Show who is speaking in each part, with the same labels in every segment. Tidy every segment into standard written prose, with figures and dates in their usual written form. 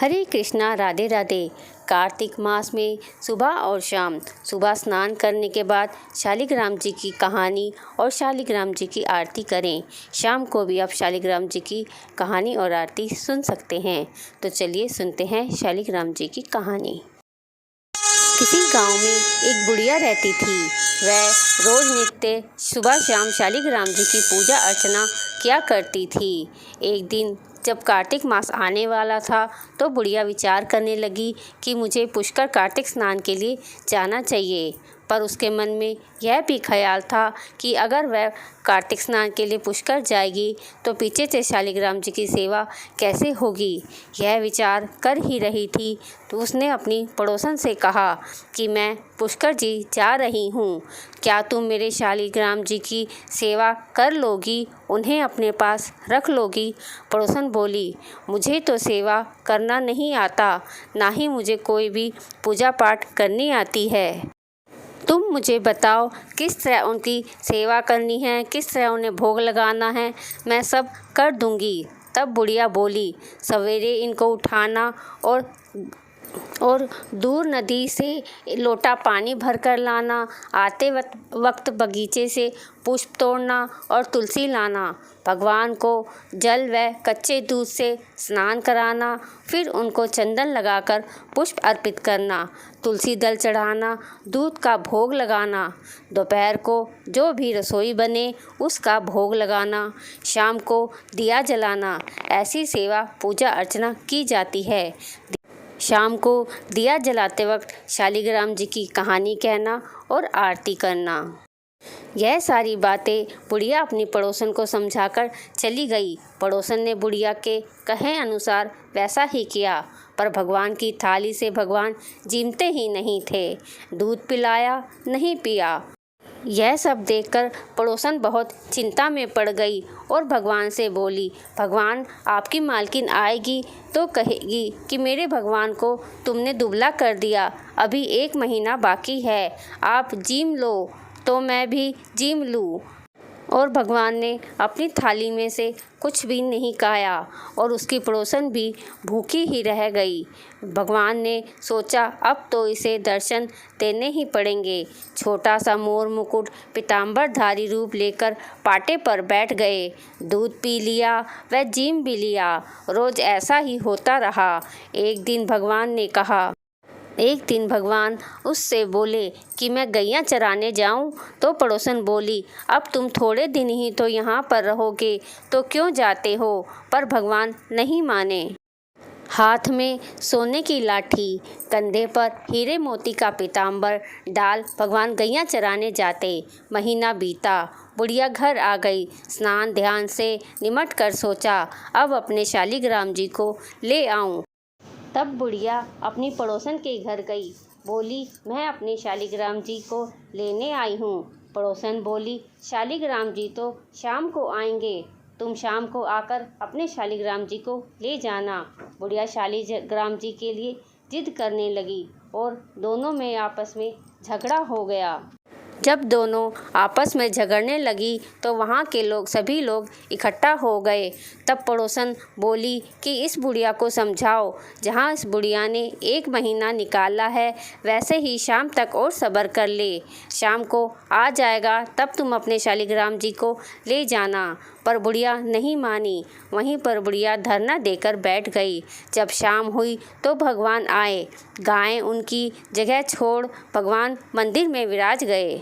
Speaker 1: हरे कृष्णा, राधे राधे। कार्तिक मास में सुबह और शाम, सुबह स्नान करने के बाद शालिग्राम जी की कहानी और शालिग्राम जी की आरती करें। शाम को भी आप शालिग्राम जी की कहानी और आरती सुन सकते हैं। तो चलिए सुनते हैं शालिग्राम जी की कहानी। किसी गांव में एक बुढ़िया रहती थी। वह रोज नित्य सुबह शाम शालिग्राम जी की पूजा अर्चना किया करती थी। एक दिन जब कार्तिक मास आने वाला था तो बुढ़िया विचार करने लगी कि मुझे पुष्कर कार्तिक स्नान के लिए जाना चाहिए। पर उसके मन में यह भी ख्याल था कि अगर वह कार्तिक स्नान के लिए पुष्कर जाएगी तो पीछे से शालिग्राम जी की सेवा कैसे होगी। यह विचार कर ही रही थी तो उसने अपनी पड़ोसन से कहा कि मैं पुष्कर जी जा रही हूँ, क्या तुम मेरे शालिग्राम जी की सेवा कर लोगी, उन्हें अपने पास रख लोगी। पड़ोसन बोली, मुझे तो सेवा करना नहीं आता, ना ही मुझे कोई भी पूजा पाठ करनी आती है। तुम मुझे बताओ किस तरह उनकी सेवा करनी है, किस तरह उन्हें भोग लगाना है, मैं सब कर दूंगी। तब बुढ़िया बोली, सवेरे इनको उठाना और दूर नदी से लोटा पानी भर कर लाना, आते वक्त बगीचे से पुष्प तोड़ना और तुलसी लाना, भगवान को जल व कच्चे दूध से स्नान कराना, फिर उनको चंदन लगाकर पुष्प अर्पित करना, तुलसी दल चढ़ाना, दूध का भोग लगाना, दोपहर को जो भी रसोई बने उसका भोग लगाना, शाम को दिया जलाना। ऐसी सेवा पूजा अर्चना की जाती है। शाम को दिया जलाते वक्त शालिग्राम जी की कहानी कहना और आरती करना। यह सारी बातें बुढ़िया अपनी पड़ोसन को समझाकर चली गई। पड़ोसन ने बुढ़िया के कहे अनुसार वैसा ही किया, पर भगवान की थाली से भगवान जीमते ही नहीं थे। दूध पिलाया नहीं पिया। यह सब देखकर पड़ोसन बहुत चिंता में पड़ गई और भगवान से बोली, भगवान आपकी मालकिन आएगी तो कहेगी कि मेरे भगवान को तुमने दुबला कर दिया, अभी 1 महीना बाकी है, आप जीम लो तो मैं भी जीम लूँ। और भगवान ने अपनी थाली में से कुछ भी नहीं खाया और उसकी पड़ोसन भी भूखी ही रह गई। भगवान ने सोचा अब तो इसे दर्शन देने ही पड़ेंगे। छोटा सा मोर मुकुट पीताम्बरधारी रूप लेकर पाटे पर बैठ गए। दूध पी लिया व जीम भी लिया। रोज ऐसा ही होता रहा। एक दिन भगवान उससे बोले कि मैं गैया चराने जाऊं, तो पड़ोसन बोली, अब तुम थोड़े दिन ही तो यहाँ पर रहोगे तो क्यों जाते हो। पर भगवान नहीं माने। हाथ में सोने की लाठी, कंधे पर हीरे मोती का पीताम्बर डाल भगवान गैया चराने जाते। महीना बीता। बुढ़िया घर आ गई। स्नान ध्यान से निमट कर सोचा अब अपने शालिग्राम जी को ले आऊं। तब बुढ़िया अपनी पड़ोसन के घर गई। बोली, मैं अपने शालिग्राम जी को लेने आई हूँ। पड़ोसन बोली, शालिग्राम जी तो शाम को आएंगे, तुम शाम को आकर अपने शालिग्राम जी को ले जाना। बुढ़िया शालिग्राम जी के लिए जिद करने लगी और दोनों में आपस में झगड़ा हो गया। जब दोनों आपस में झगड़ने लगी तो वहाँ के सभी लोग इकट्ठा हो गए। तब पड़ोसन बोली कि इस बुढ़िया को समझाओ, जहाँ इस बुढ़िया ने 1 महीना निकाला है वैसे ही शाम तक और सब्र कर ले, शाम को आ जाएगा तब तुम अपने शालिग्राम जी को ले जाना। पर बुढ़िया नहीं मानी। वहीं पर बुढ़िया धरना देकर बैठ गई। जब शाम हुई तो भगवान आए। गायें उनकी जगह छोड़ भगवान मंदिर में विराज गए।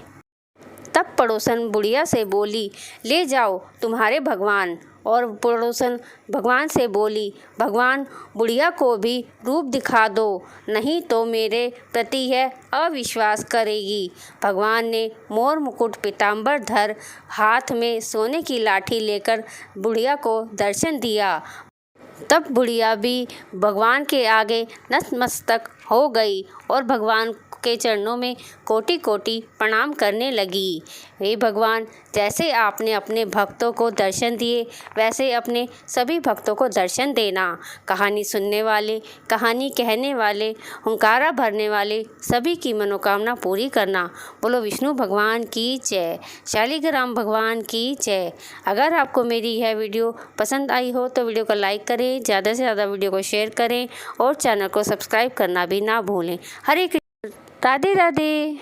Speaker 1: तब पड़ोसन बुढ़िया से बोली, ले जाओ तुम्हारे भगवान। और पड़ोसन भगवान से बोली, भगवान बुढ़िया को भी रूप दिखा दो, नहीं तो मेरे प्रति यह अविश्वास करेगी। भगवान ने मोर मुकुट पीताम्बर धर हाथ में सोने की लाठी लेकर बुढ़िया को दर्शन दिया। तब बुढ़िया भी भगवान के आगे नतमस्तक हो गई और भगवान के चरणों में कोटि कोटि प्रणाम करने लगी। हे भगवान, जैसे आपने अपने भक्तों को दर्शन दिए वैसे अपने सभी भक्तों को दर्शन देना। कहानी सुनने वाले, कहानी कहने वाले, हुंकारा भरने वाले सभी की मनोकामना पूरी करना। बोलो विष्णु भगवान की जय, शालिग्राम भगवान की जय। अगर आपको मेरी यह वीडियो पसंद आई हो तो वीडियो को लाइक करें, ज़्यादा से ज़्यादा वीडियो को शेयर करें और चैनल को सब्सक्राइब करना भी ना भूलें। हरे कृष्ण, राधे राधे।